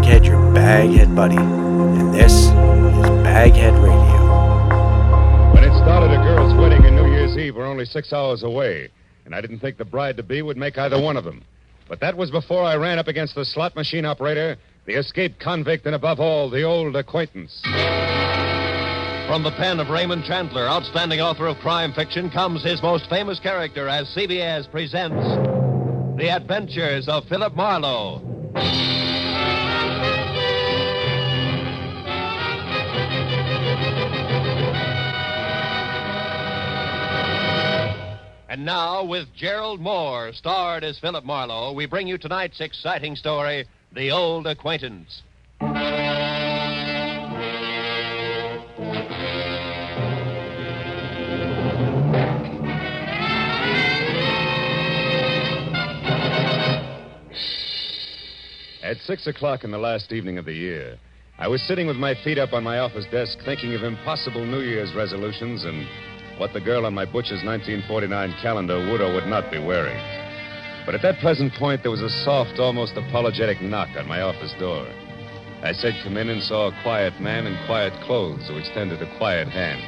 BagHead, your BagHead buddy, and this is BagHead Radio. When it started, a girl's wedding and New Year's Eve were only 6 hours away, and I didn't think the bride-to-be would make either one of them. But that was before I ran up against the slot machine operator, the escaped convict, and above all, the old acquaintance. From the pen of Raymond Chandler, outstanding author of crime fiction, comes his most famous character as CBS presents The Adventures of Philip Marlowe. And now, with Gerald Moore, starred as Philip Marlowe, we bring you tonight's exciting story, The Old Acquaintance. At 6 o'clock in the last evening of the year, I was sitting with my feet up on my office desk thinking of impossible New Year's resolutions and what the girl on my butcher's 1949 calendar would or would not be wearing. But at that present point, there was a soft, almost apologetic knock on my office door. I said come in and saw a quiet man in quiet clothes who extended a quiet hand.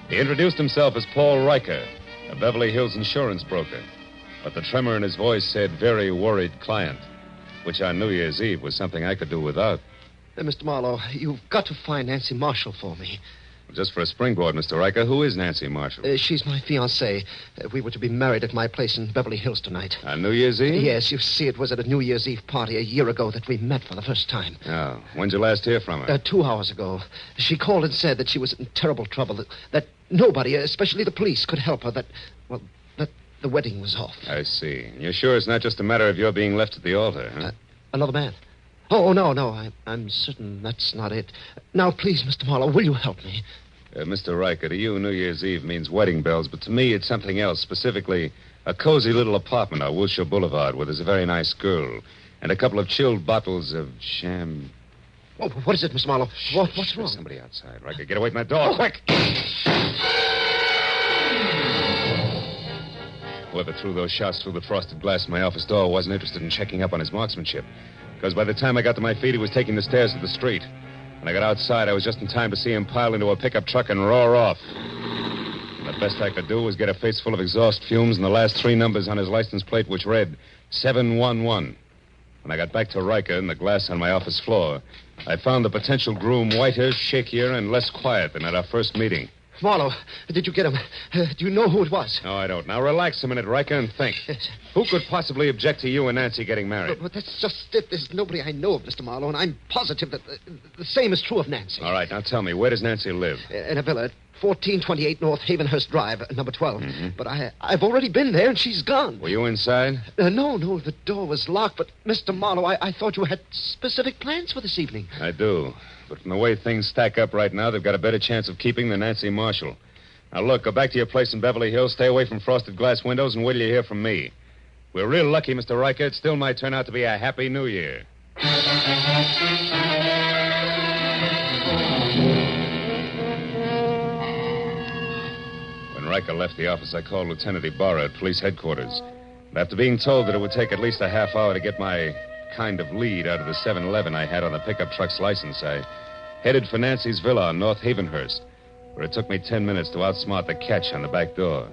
He introduced himself as Paul Riker, a Beverly Hills insurance broker. But the tremor in his voice said very worried client, which on New Year's Eve was something I could do without. Mr. Marlowe, you've got to find Nancy Marshall for me. Just for a springboard, Mr. Riker, who is Nancy Marshall? She's my fiancée. We were to be married at my place in Beverly Hills tonight. On New Year's Eve? Yes, you see, it was at a New Year's Eve party a year ago that we met for the first time. Oh, when'd you last hear from her? 2 hours ago. She called and said that she was in terrible trouble, that nobody, especially the police, could help her, that the wedding was off. I see. You're sure it's not just a matter of your being left at the altar, huh? Another man? Oh, no, I'm certain that's not it. Now, please, Mr. Marlowe, will you help me? Mr. Riker, to you, New Year's Eve means wedding bells, but to me, it's something else, specifically a cozy little apartment on Wilshire Boulevard where there's a very nice girl and a couple of chilled bottles of sham... Oh, what is it, Mr. Marlowe? What's wrong? There's somebody outside. Riker, get away from that door, quick! Whoever threw those shots through the frosted glass in my office door wasn't interested in checking up on his marksmanship, because by the time I got to my feet, he was taking the stairs to the street. When I got outside, I was just in time to see him pile into a pickup truck and roar off. And the best I could do was get a face full of exhaust fumes and the last 3 numbers on his license plate, which read 711. When I got back to Riker and the glass on my office floor, I found the potential groom whiter, shakier, and less quiet than at our first meeting. Marlowe, did you get him? Do you know who it was? No, I don't. Now, relax a minute, Riker, and think. Yes. Who could possibly object to you and Nancy getting married? But that's just it. There's nobody I know of, Mr. Marlowe, and I'm positive that the same is true of Nancy. All right, now tell me, where does Nancy live? In a villa at 1428 North Havenhurst Drive, number 12. Mm-hmm. But I've already been there, and she's gone. Were you inside? No, the door was locked, but, Mr. Marlowe, I thought you had specific plans for this evening. I do. But from the way things stack up right now, they've got a better chance of keeping than Nancy Marshall. Now, look, go back to your place in Beverly Hills, stay away from frosted glass windows, and wait till you hear from me. If we're real lucky, Mr. Riker, it still might turn out to be a Happy New Year. When Riker left the office, I called Lieutenant Ibarra at police headquarters. And after being told that it would take at least a half hour to get my kind of lead out of the 7-Eleven I had on the pickup truck's license, I headed for Nancy's villa on North Havenhurst, where it took me 10 minutes to outsmart the catch on the back door.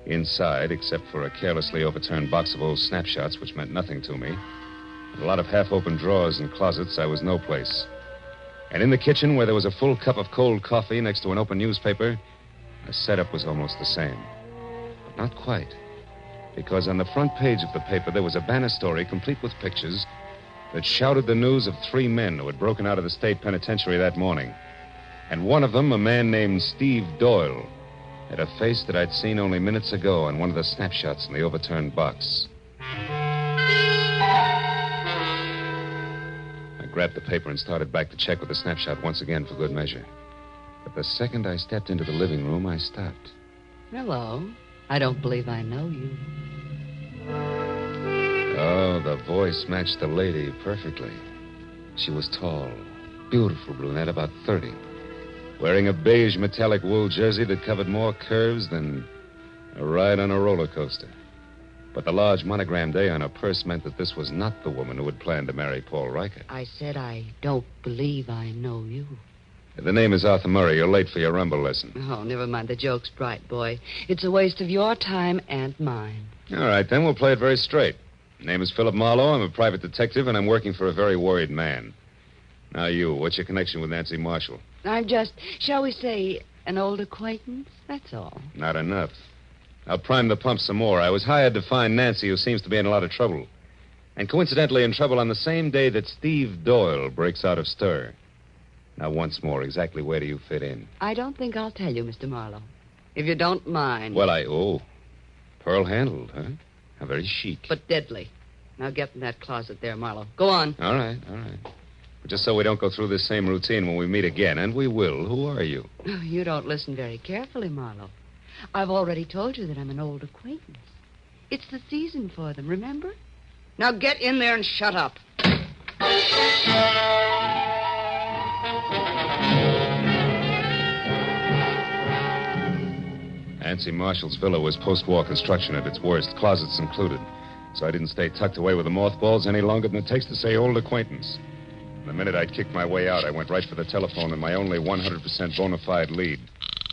Inside, except for a carelessly overturned box of old snapshots, which meant nothing to me, and a lot of half-open drawers and closets, I was no place. And in the kitchen, where there was a full cup of cold coffee next to an open newspaper, the setup was almost the same. But not quite. Because on the front page of the paper, there was a banner story complete with pictures that shouted the news of 3 men who had broken out of the state penitentiary that morning. And one of them, a man named Steve Doyle, had a face that I'd seen only minutes ago on one of the snapshots in the overturned box. I grabbed the paper and started back to check with the snapshot once again for good measure. But the second I stepped into the living room, I stopped. Hello. I don't believe I know you. Oh, the voice matched the lady perfectly. She was tall, beautiful brunette, about 30. Wearing a beige metallic wool jersey that covered more curves than a ride on a roller coaster. But the large monogrammed A on her purse meant that this was not the woman who had planned to marry Paul Riker. I said I don't believe I know you. The name is Arthur Murray. You're late for your rumble lesson. Oh, never mind the jokes, bright boy. It's a waste of your time and mine. All right, then we'll play it very straight. Name is Philip Marlowe. I'm a private detective, and I'm working for a very worried man. Now you, what's your connection with Nancy Marshall? I'm just, shall we say, an old acquaintance? That's all. Not enough. I'll prime the pump some more. I was hired to find Nancy, who seems to be in a lot of trouble. And coincidentally in trouble on the same day that Steve Doyle breaks out of stir. Now, once more, exactly where do you fit in? I don't think I'll tell you, Mr. Marlowe. If you don't mind. Well, pearl-handled, huh? How very chic. But deadly. Now get in that closet there, Marlowe. Go on. All right. But just so we don't go through this same routine when we meet again, and we will, who are you? Oh, you don't listen very carefully, Marlowe. I've already told you that I'm an old acquaintance. It's the season for them, remember? Now get in there and shut up. Nancy Marshall's villa was post-war construction at its worst, closets included. So I didn't stay tucked away with the mothballs any longer than it takes to say old acquaintance. The minute I'd kicked my way out, I went right for the telephone and my only 100% bona fide lead.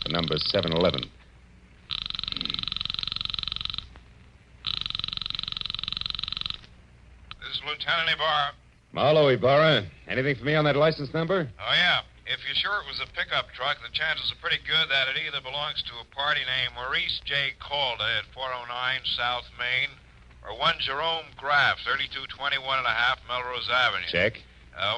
The number's 711. This is Lieutenant Ibarra. Marlowe, Ibarra. Anything for me on that license number? Oh, yeah. If you're sure it was a pickup truck, the chances are pretty good that it either belongs to a party named Maurice J. Calder at 409 South Main or one Jerome Graff, 3221 and a half Melrose Avenue. Check.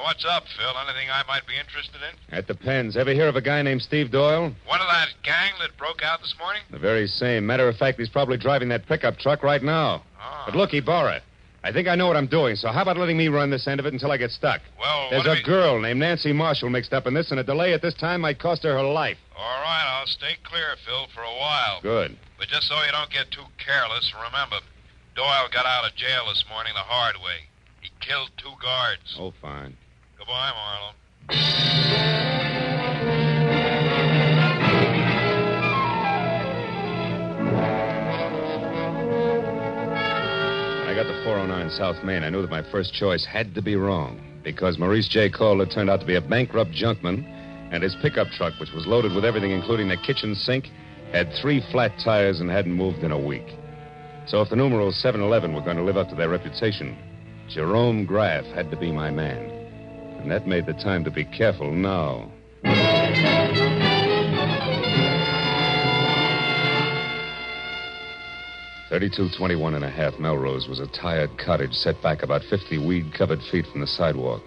What's up, Phil? Anything I might be interested in? That depends. Ever hear of a guy named Steve Doyle? One of that gang that broke out this morning? The very same. Matter of fact, he's probably driving that pickup truck right now. Oh. But look, Ibarra, I think I know what I'm doing, so how about letting me run this end of it until I get stuck? Well, There's a girl named Nancy Marshall mixed up in this, and a delay at this time might cost her her life. All right, I'll stay clear, Phil, for a while. Good. But just so you don't get too careless, remember, Doyle got out of jail this morning the hard way. He killed 2 guards. Oh, fine. Goodbye, Marlowe. When I got to 409 South Main, I knew that my first choice had to be wrong, because Maurice J. Calder turned out to be a bankrupt junkman, and his pickup truck, which was loaded with everything, including the kitchen sink, had 3 flat tires and hadn't moved in a week. So if the numerals 711 were going to live up to their reputation, Jerome Graff had to be my man. And that made the time to be careful now. 3221 and a half Melrose was a tired cottage set back about 50 weed-covered feet from the sidewalk.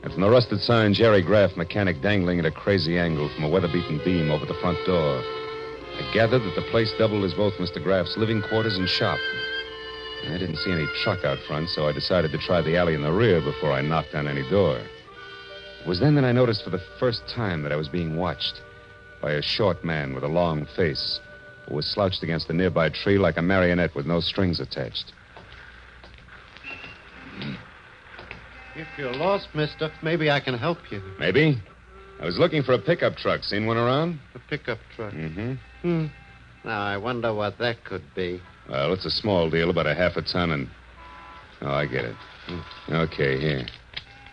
And from the rusted sign, Jerry Graff, mechanic, dangling at a crazy angle from a weather-beaten beam over the front door. I gathered that the place doubled as both Mr. Graff's living quarters and shop. I didn't see any truck out front, so I decided to try the alley in the rear before I knocked on any door. It was then that I noticed for the first time that I was being watched by a short man with a long face who was slouched against a nearby tree like a marionette with no strings attached. If you're lost, mister, maybe I can help you. Maybe? I was looking for a pickup truck. Seen one around? A pickup truck. Mm-hmm. Now, I wonder what that could be. Well, it's a small deal, about a half a ton, and... Oh, I get it. Okay, here.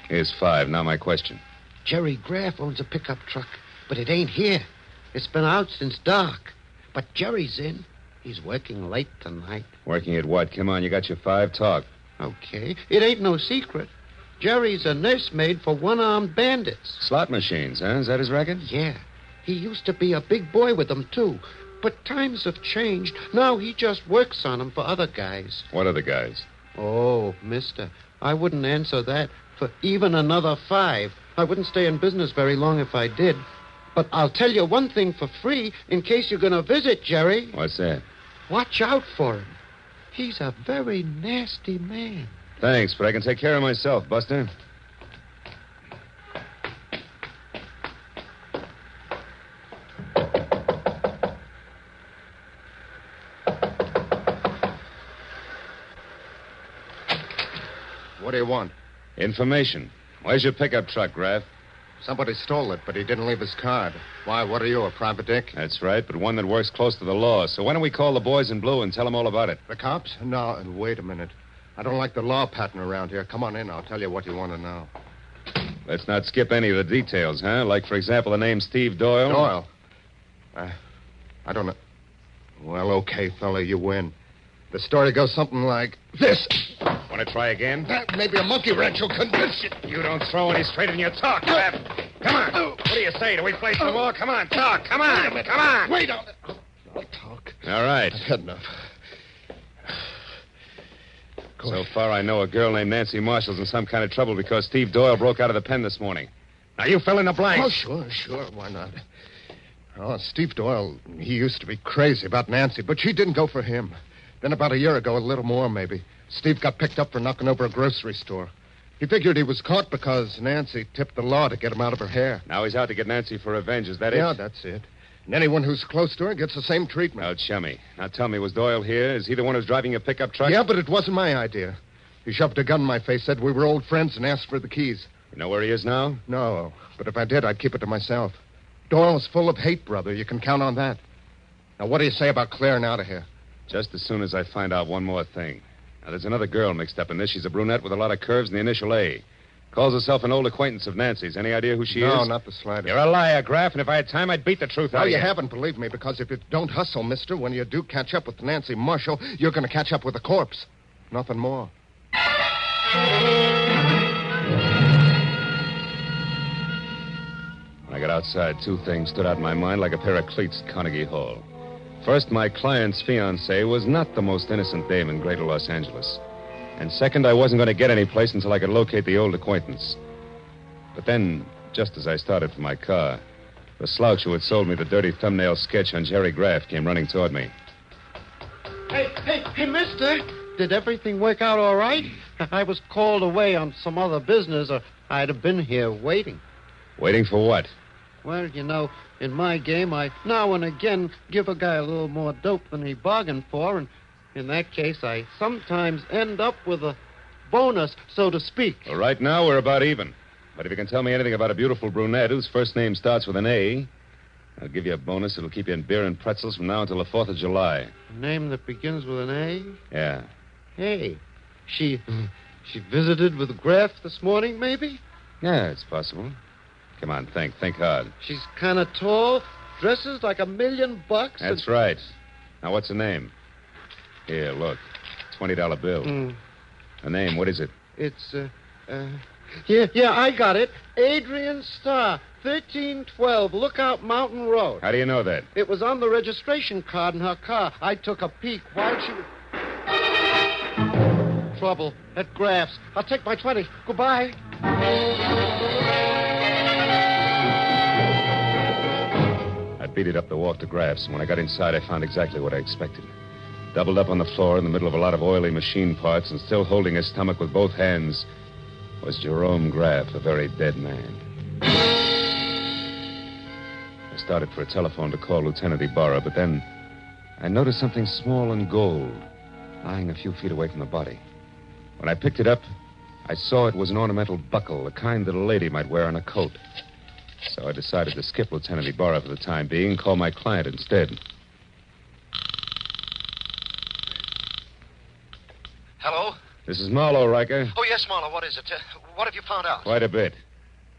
Here's 5. Now my question. Jerry Graff owns a pickup truck, but it ain't here. It's been out since dark. But Jerry's in. He's working late tonight. Working at what? Come on, you got your 5. Talk. Okay. It ain't no secret. Jerry's a nursemaid for one-armed bandits. Slot machines, huh? Is that his racket? Yeah. He used to be a big boy with them, too. But times have changed. Now he just works on them for other guys. What other guys? Oh, mister, I wouldn't answer that for even another 5. I wouldn't stay in business very long if I did. But I'll tell you one thing for free in case you're going to visit Jerry. What's that? Watch out for him. He's a very nasty man. Thanks, but I can take care of myself, Buster. What do you want? Information. Where's your pickup truck, Graff? Somebody stole it, but he didn't leave his card. Why, what are you, a private dick? That's right, but one that works close to the law. So why don't we call the boys in blue and tell them all about it? The cops? No, wait a minute. I don't like the law pattern around here. Come on in. I'll tell you what you want to know. Let's not skip any of the details, huh? Like, for example, the name Steve Doyle. Doyle? I don't know. Well, okay, fella, you win. The story goes something like this. Want to try again? Maybe a monkey wrench will convince you. You don't throw any straight in your talk, Pep. Come on. What do you say? Do we play some more? Come on, talk. Come on. Come on. Wait on. I'll talk. All right. I've had enough. So far, I know a girl named Nancy Marshall's in some kind of trouble because Steve Doyle broke out of the pen this morning. Now, you fill in the blanks. Oh, sure. Why not? Oh, Steve Doyle, he used to be crazy about Nancy, but she didn't go for him. Then about a year ago, a little more maybe, Steve got picked up for knocking over a grocery store. He figured he was caught because Nancy tipped the law to get him out of her hair. Now he's out to get Nancy for revenge. Is that it? Yeah, that's it. And anyone who's close to her gets the same treatment. Oh, chummy. Now tell me, was Doyle here? Is he the one who's driving your pickup truck? Yeah, but it wasn't my idea. He shoved a gun in my face, said we were old friends, and asked for the keys. You know where he is now? No, but if I did, I'd keep it to myself. Doyle's full of hate, brother. You can count on that. Now, what do you say about clearing out of here? Just as soon as I find out one more thing. Now, there's another girl mixed up in this. She's a brunette with a lot of curves and the initial A. Calls herself an old acquaintance of Nancy's. Any idea who she is? No, not the slightest. You're a liar, Graff, and if I had time, I'd beat the truth out No, of you. you haven't, believe me, because if you don't hustle, mister, when you do catch up with Nancy Marshall, you're going to catch up with a corpse. Nothing more. When I got outside, two things stood out in my mind like a pair of cleats at Carnegie Hall. First, my client's fiancée was not the most innocent dame in Greater Los Angeles. And second, I wasn't going to get any place until I could locate the old acquaintance. But then, just as I started for my car, the slouch who had sold me the dirty thumbnail sketch on Jerry Graff came running toward me. Hey, mister. Did everything work out all right? I was called away on some other business, or I'd have been here waiting. Waiting for what? Well, you know, in my game, I now and again give a guy a little more dope than he bargained for, and in that case, I sometimes end up with a bonus, so to speak. Well, right now, we're about even. But if you can tell me anything about a beautiful brunette whose first name starts with an A, I'll give you a bonus. It'll keep you in beer and pretzels from now until the 4th of July. A name that begins with an A? Yeah. Hey, she visited with Graff this morning, maybe? Yeah, it's possible. Come on, think hard. She's kind of tall, dresses like $1 million. That's right. Now, what's her name? Here, look. $20 bill. Her name, what is it? It's, yeah, I got it. Adrian Starr, 1312 Lookout Mountain Road. How do you know that? It was on the registration card in her car. I took a peek while she was... Trouble at Graff's. I'll take my 20. Goodbye. I beat it up the walk to Graff's, and when I got inside, I found exactly what I expected. Doubled up on the floor in the middle of a lot of oily machine parts and still holding his stomach with both hands was Jerome Graff, a very dead man. I started for a telephone to call Lieutenant Ibarra, but then I noticed something small and gold lying a few feet away from the body. When I picked it up, I saw it was an ornamental buckle, the kind that a lady might wear on a coat. So I decided to skip Lieutenant Ibarra for the time being and call my client instead. Hello? This is Marlowe, Riker. Oh, yes, Marlowe. What is it? What have you found out? Quite a bit.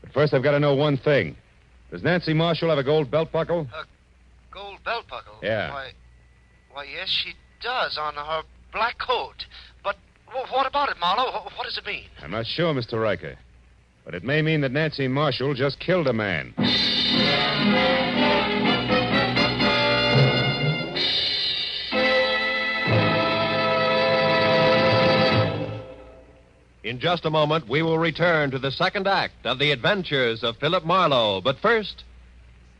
But first, I've got to know one thing. Does Nancy Marshall have a gold belt buckle? A gold belt buckle? Yeah. Why, yes, she does on her black coat. But what about it, Marlowe? What does it mean? I'm not sure, Mr. Riker. But it may mean that Nancy Marshall just killed a man. In just a moment, we will return to the second act of the adventures of Philip Marlowe. But first,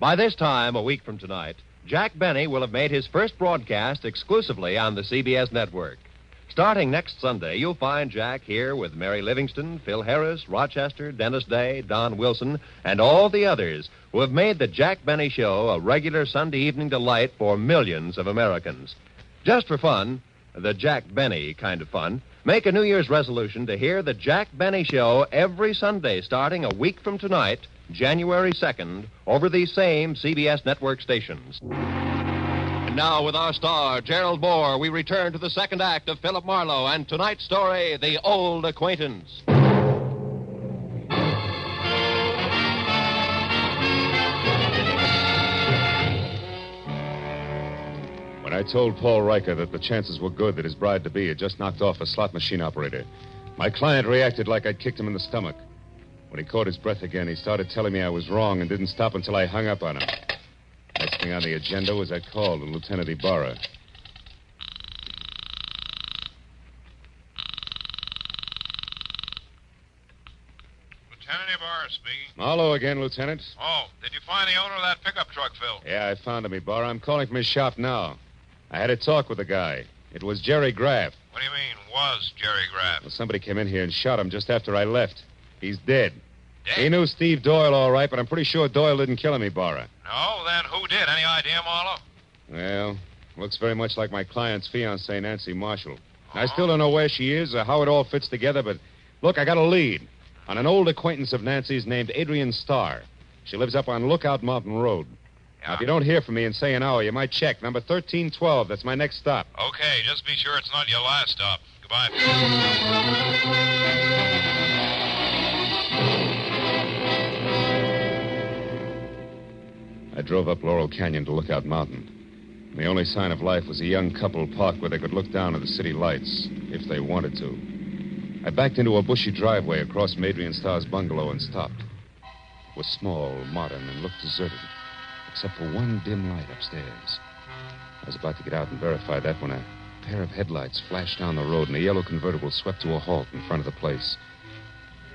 by this time, a week from tonight, Jack Benny will have made his first broadcast exclusively on the CBS network. Starting next Sunday, you'll find Jack here with Mary Livingston, Phil Harris, Rochester, Dennis Day, Don Wilson, and all the others who have made the Jack Benny Show a regular Sunday evening delight for millions of Americans. Just for fun, the Jack Benny kind of fun, Make a New Year's resolution to hear the Jack Benny Show every Sunday starting a week from tonight, January 2nd, over these same CBS network stations. And now, with our star, Gerald Moore, we return to the second act of Philip Marlowe and tonight's story, The Old Acquaintance. When I told Paul Riker that the chances were good that his bride-to-be had just knocked off a slot machine operator, my client reacted like I'd kicked him in the stomach. When he caught his breath again, he started telling me I was wrong and didn't stop until I hung up on him. Next thing on the agenda was I called on Lieutenant Ibarra. Lieutenant Ibarra speaking. Marlowe again, Lieutenant. Oh, did you find the owner of that pickup truck, Phil? Yeah, I found him, Ibarra. I'm calling from his shop now. I had a talk with the guy. It was Jerry Graff. What do you mean, was Jerry Graff? Well, somebody came in here and shot him just after I left. He's dead. Dead? He knew Steve Doyle all right, but I'm pretty sure Doyle didn't kill him, Ibarra. No, then who did? Any idea, Marlowe? Well, looks very much like my client's fiancée, Nancy Marshall. I still don't know where she is or how it all fits together, but look, I got a lead on an old acquaintance of Nancy's named Adrian Starr. She lives up on Lookout Mountain Road. Now, if you don't hear from me in, say, an hour, you might check. Number 1312, that's my next stop. Okay, just be sure it's not your last stop. Goodbye. I drove up Laurel Canyon to Lookout Mountain. The only sign of life was a young couple parked where they could look down at the city lights, if they wanted to. I backed into a bushy driveway across from Adrian Starr's bungalow and stopped. It was small, modern, and looked deserted, except for one dim light upstairs. I was about to get out and verify that when a pair of headlights flashed down the road and a yellow convertible swept to a halt in front of the place.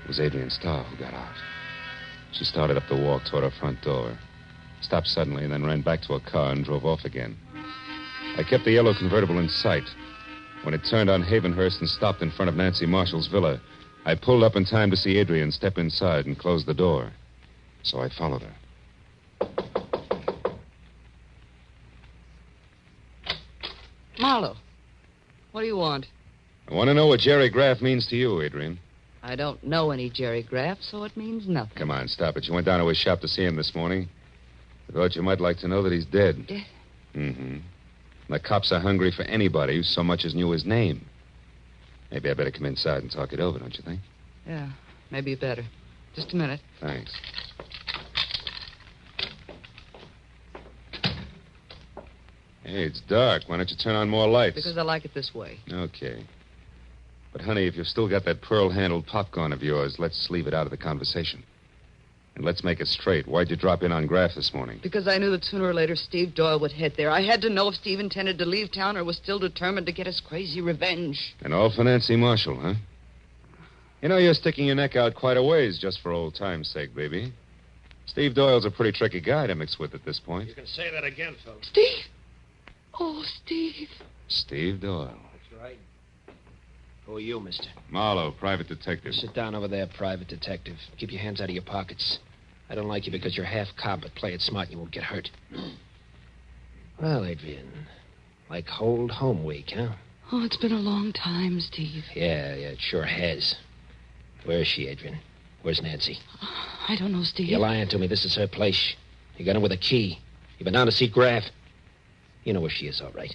It was Adrian Starr who got out. She started up the walk toward her front door, stopped suddenly, and then ran back to her car and drove off again. I kept the yellow convertible in sight. When it turned on Havenhurst and stopped in front of Nancy Marshall's villa, I pulled up in time to see Adrian step inside and close the door. So I followed her. Marlowe, what do you want? I want to know what Jerry Graff means to you, Adrian. I don't know any Jerry Graff, so it means nothing. Come on, stop it. You went down to his shop to see him this morning. I thought you might like to know that he's dead. Dead? Mm-hmm. The cops are hungry for anybody who so much as knew his name. Maybe I better come inside and talk it over, don't you think? Yeah, maybe you better. Just a minute. Thanks. Hey, it's dark. Why don't you turn on more lights? Because I like it this way. Okay. But, honey, if you've still got that pearl-handled popcorn of yours, let's leave it out of the conversation. And let's make it straight. Why'd you drop in on Graff this morning? Because I knew that sooner or later Steve Doyle would head there. I had to know if Steve intended to leave town or was still determined to get his crazy revenge. And all for Nancy Marshall, huh? You know, you're sticking your neck out quite a ways just for old time's sake, baby. Steve Doyle's a pretty tricky guy to mix with at this point. You can say that again, Phil. Steve? Oh, Steve. Steve Doyle. That's right. Who are you, mister? Marlowe, private detective. Sit down over there, private detective. Keep your hands out of your pockets. I don't like you because you're half cop, but play it smart and you won't get hurt. Well, Adrian, like old home week, huh? Oh, it's been a long time, Steve. Yeah, it sure has. Where is she, Adrian? Where's Nancy? I don't know, Steve. You're lying to me. This is her place. You got her with a key. You've been down to see Graff. You know where she is, all right.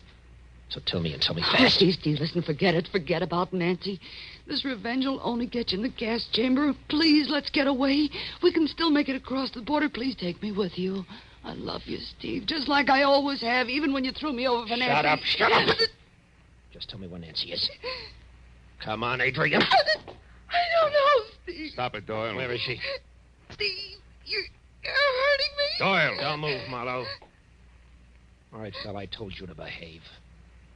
So tell me and tell me Oh, fast. Steve, listen, forget it. Forget about Nancy. This revenge will only get you in the gas chamber. Please, let's get away. We can still make it across the border. Please take me with you. I love you, Steve, just like I always have, even when you threw me over for Nancy. Shut up. Just tell me where Nancy is. Come on, Adrian. I don't know, Steve. Stop it, Doyle. Where is she? Steve, you're hurting me. Doyle! Don't move, Marlowe. All right, fella, I told you to behave.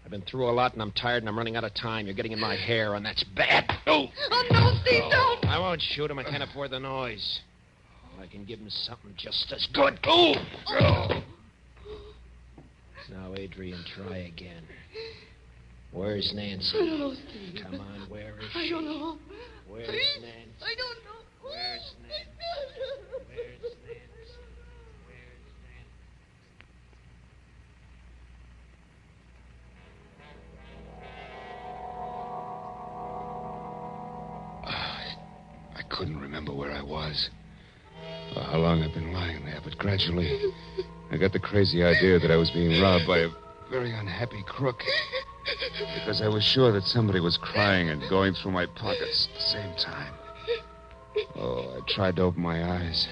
I've been through a lot, and I'm tired, and I'm running out of time. You're getting in my hair, and that's bad. Oh! Oh, no, Steve, don't. I won't shoot him. I can't afford the noise. I can give him something just as good. Oh! Now, Adrian, try again. Where's Nancy? I don't know, Steve. Come on, where is she? I don't know. Where's Please? Nancy? I don't know. Where's Nancy? Where's Nancy? Where's Nancy? couldn't remember where I was or how long I'd been lying there, but gradually I got the crazy idea that I was being robbed by a very unhappy crook because I was sure that somebody was crying and going through my pockets at the same time. Oh, I tried to open my eyes,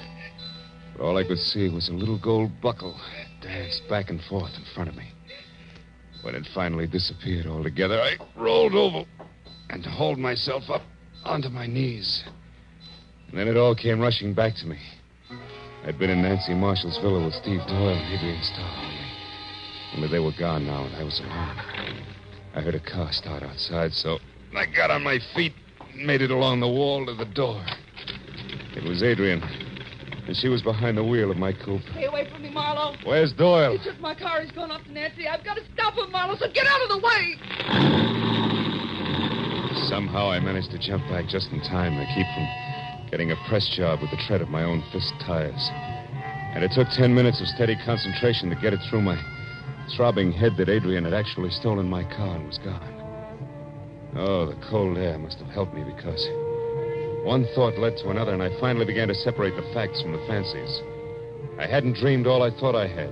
but all I could see was a little gold buckle danced back and forth in front of me. When it finally disappeared altogether, I rolled over and hauled myself up onto my knees. And then it all came rushing back to me. I'd been in Nancy Marshall's villa with Steve Doyle and Adrian Starr on me. Only they were gone now, and I was alone. I heard a car start outside, so I got on my feet and made it along the wall to the door. It was Adrian, and she was behind the wheel of my coupe. Stay away from me, Marlowe. Where's Doyle? He took my car. He's going off to Nancy. I've got to stop him, Marlowe, so get out of the way. Somehow I managed to jump back just in time to keep from getting a press job with the tread of my own fist tires. And it took 10 minutes of steady concentration to get it through my throbbing head that Adrian had actually stolen my car and was gone. Oh, the cold air must have helped me because one thought led to another, and I finally began to separate the facts from the fancies. I hadn't dreamed all I thought I had.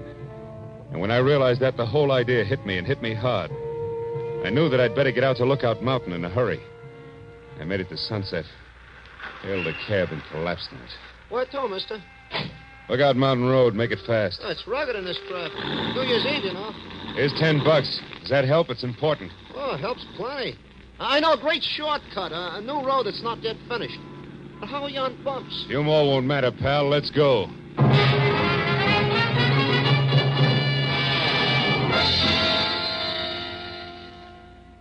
And when I realized that, the whole idea hit me, and hit me hard. I knew that I'd better get out to Lookout Mountain in a hurry. I made it to Sunset, hailed a cab, and collapsed in it. Where to, mister? Lookout Mountain Road. Make it fast. Oh, it's rugged in this traffic. New Year's Eve, you know. Here's $10. Does that help? It's important. Oh, it helps plenty. I know a great shortcut, a new road that's not yet finished. But how are you on bumps? Few more won't matter, pal. Let's go.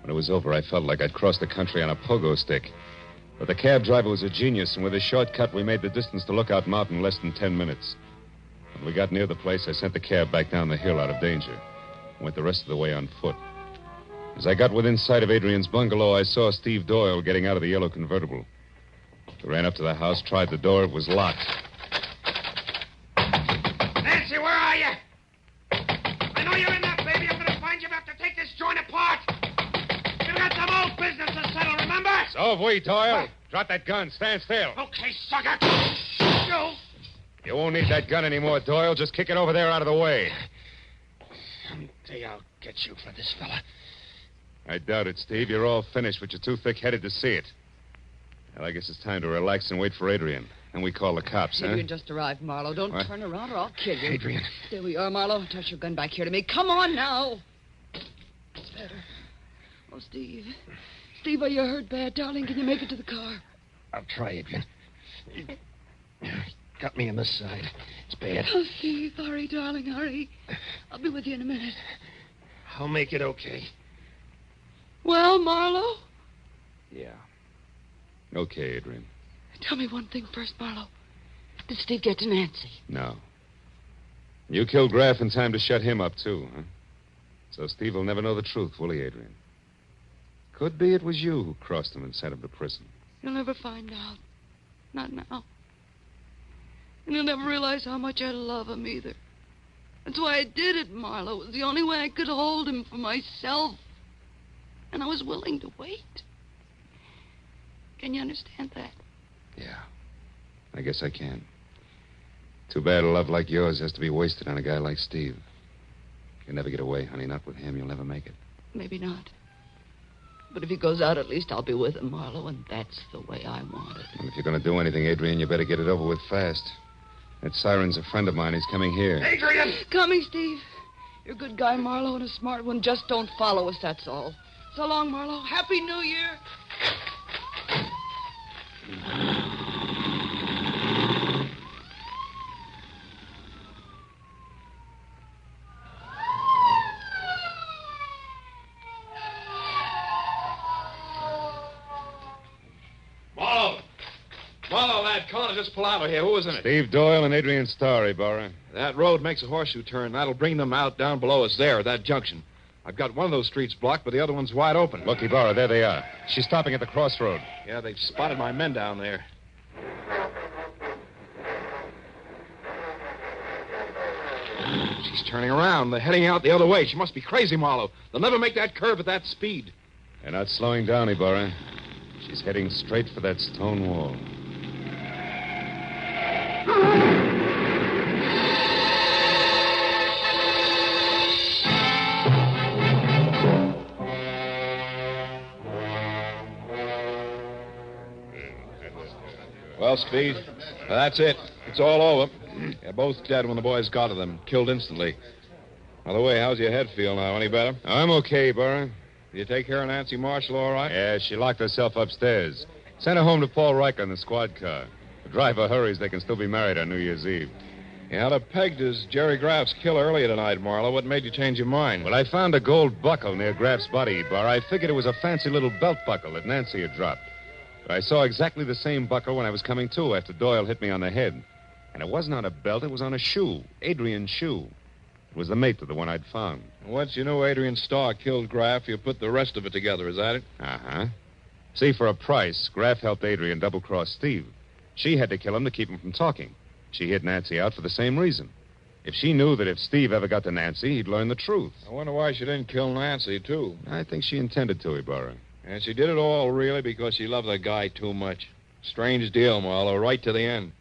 When it was over, I felt like I'd crossed the country on a pogo stick. But the cab driver was a genius, and with a shortcut, we made the distance to Lookout Mountain in less than 10 minutes. When we got near the place, I sent the cab back down the hill out of danger. Went the rest of the way on foot. As I got within sight of Adrian's bungalow, I saw Steve Doyle getting out of the yellow convertible. I ran up to the house, tried the door. It was locked. Nancy, where are you? I know you're in there, baby. I'm going to find you. We have to take this joint apart. We've got some old business to settle, remember? So have we, Doyle. Drop that gun. Stand still. Okay, sucker. Go. You won't need that gun anymore, Doyle. Just kick it over there out of the way. Someday I'll get you for this fella. I doubt it, Steve. You're all finished, but you're too thick-headed to see it. Well, I guess it's time to relax and wait for Adrian. And we call the cops, huh? Adrian just arrived, Marlowe. Don't What? turn around or I'll kill you. Adrian. There we are, Marlowe. Toss your gun back here to me. Come on now. It's better. Oh, Steve. Steve, are you hurt bad, darling? Can you make it to the car? I'll try, Adrian. Got me on this side. It's bad. Oh, Steve, hurry, darling, hurry. I'll be with you in a minute. I'll make it okay. Well, Marlowe? Yeah. Okay, Adrian. Tell me one thing first, Marlowe. Did Steve get to Nancy? No. You killed Graff in time to shut him up, too, huh? So Steve will never know the truth, will he, Adrian? Could be it was you who crossed him and sent him to prison. You'll never find out. Not now. And you'll never realize how much I love him either. That's why I did it, Marlowe. It was the only way I could hold him for myself. And I was willing to wait. Can you understand that? Yeah. I guess I can. Too bad a love like yours has to be wasted on a guy like Steve. You'll never get away, honey. Not with him. You'll never make it. Maybe not. But if he goes out, at least I'll be with him, Marlowe, and that's the way I want it. And if you're going to do anything, Adrian, you better get it over with fast. That siren's a friend of mine. He's coming here. Adrian! Coming, Steve. You're a good guy, Marlowe, and a smart one. Just don't follow us, that's all. So long, Marlowe. Happy New Year. Marlowe, lad, come on, just pull out of here. Who was in it? Steve Doyle and Adrian Starr, Ibarra. That road makes a horseshoe turn. That'll bring them out down below us there at that junction. I've got one of those streets blocked, but the other one's wide open. Look, Ibarra, there they are. She's stopping at the crossroad. Yeah, they've spotted my men down there. She's turning around. They're heading out the other way. She must be crazy, Marlowe. They'll never make that curve at that speed. They're not slowing down, Ibarra. She's heading straight for that stone wall. Well, Speed, that's it. It's all over. They're both dead when the boys got to them. Killed instantly. By the way, how's your head feel now? Any better? I'm okay, Burr. Did you take care of Nancy Marshall all right? Yeah, she locked herself upstairs. Sent her home to Paul Riker in the squad car. The driver hurries, they can still be married on New Year's Eve. You had her pegged as Jerry Graff's killer earlier tonight, Marlowe. What made you change your mind? Well, I found a gold buckle near Graff's body, Burr. I figured it was a fancy little belt buckle that Nancy had dropped. But I saw exactly the same buckle when I was coming to after Doyle hit me on the head. And it wasn't on a belt, it was on a shoe. Adrian's shoe. It was the mate to the one I'd found. Once you knew Adrian Starr killed Graff, you put the rest of it together, is that it? Uh-huh. See, for a price, Graff helped Adrian double-cross Steve. She had to kill him to keep him from talking. She hid Nancy out for the same reason. If she knew that if Steve ever got to Nancy, he'd learn the truth. I wonder why she didn't kill Nancy, too. I think she intended to, Ibarra. And she did it all, really, because she loved the guy too much. Strange deal, Marlowe, right to the end.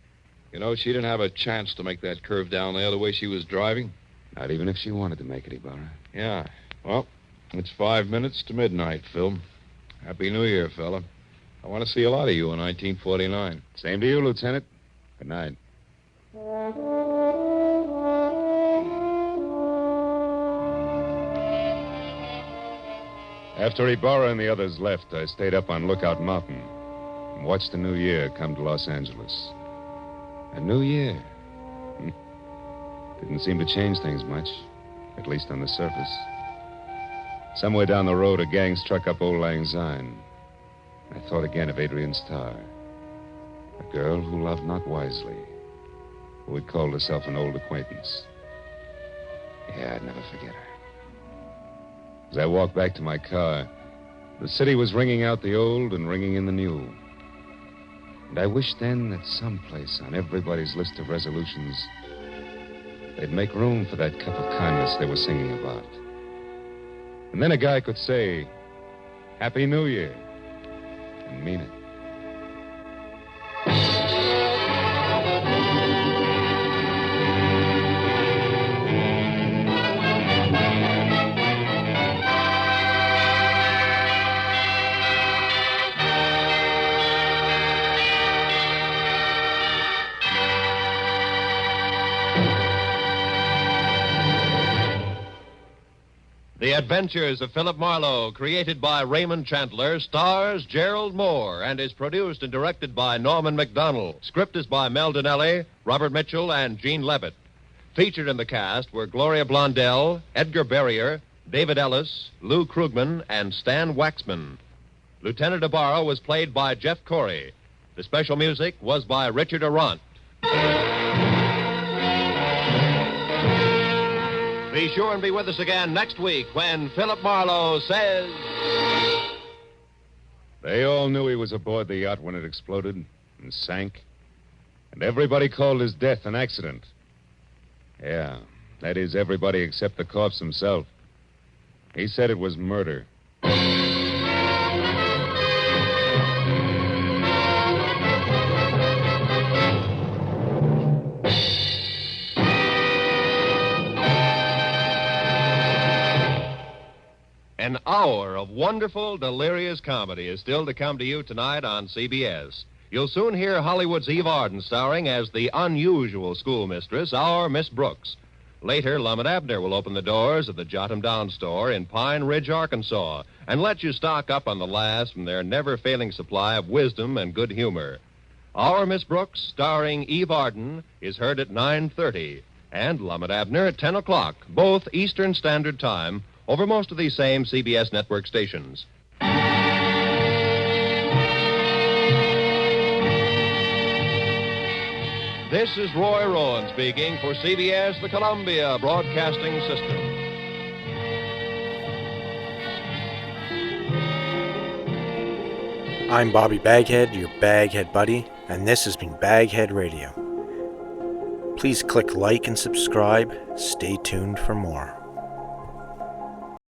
You know, she didn't have a chance to make that curve down there the way she was driving. Not even if she wanted to make it, Ibarra. Yeah. Well, it's 5 minutes to midnight, Phil. Happy New Year, fella. I want to see a lot of you in 1949. Same to you, Lieutenant. Good night. After Ibarra and the others left, I stayed up on Lookout Mountain and watched the new year come to Los Angeles. A new year. Didn't seem to change things much, at least on the surface. Somewhere down the road, a gang struck up Old Lang Syne. I thought again of Adrian Starr, a girl who loved not wisely, who had called herself an old acquaintance. Yeah, I'd never forget her. As I walked back to my car, the city was ringing out the old and ringing in the new. And I wished then that someplace on everybody's list of resolutions, they'd make room for that cup of kindness they were singing about. And then a guy could say, Happy New Year, and mean it. The Adventures of Philip Marlowe, created by Raymond Chandler, stars Gerald Moore and is produced and directed by Norman McDonald. Script is by Mel Donnelly, Robert Mitchell, and Gene Levitt. Featured in the cast were Gloria Blondell, Edgar Barrier, David Ellis, Lou Krugman, and Stan Waxman. Lieutenant Ibarra was played by Jeff Corey. The special music was by Richard Arant. Be sure and be with us again next week when Philip Marlowe says... They all knew he was aboard the yacht when it exploded and sank. And everybody called his death an accident. Yeah, that is everybody except the corpse himself. He said it was murder. An hour of wonderful, delirious comedy is still to come to you tonight on CBS. You'll soon hear Hollywood's Eve Arden starring as the unusual schoolmistress, our Miss Brooks. Later, Lum and Abner will open the doors of the Jot 'em Down store in Pine Ridge, Arkansas, and let you stock up on the last from their never-failing supply of wisdom and good humor. Our Miss Brooks, starring Eve Arden, is heard at 9:30, and Lum and Abner at 10 o'clock, both Eastern Standard Time, over most of these same CBS network stations. This is Roy Rowan speaking for CBS, the Columbia Broadcasting System. I'm Bobby BagHead, your BagHead buddy, and this has been BagHead Radio. Please click like and subscribe. Stay tuned for more.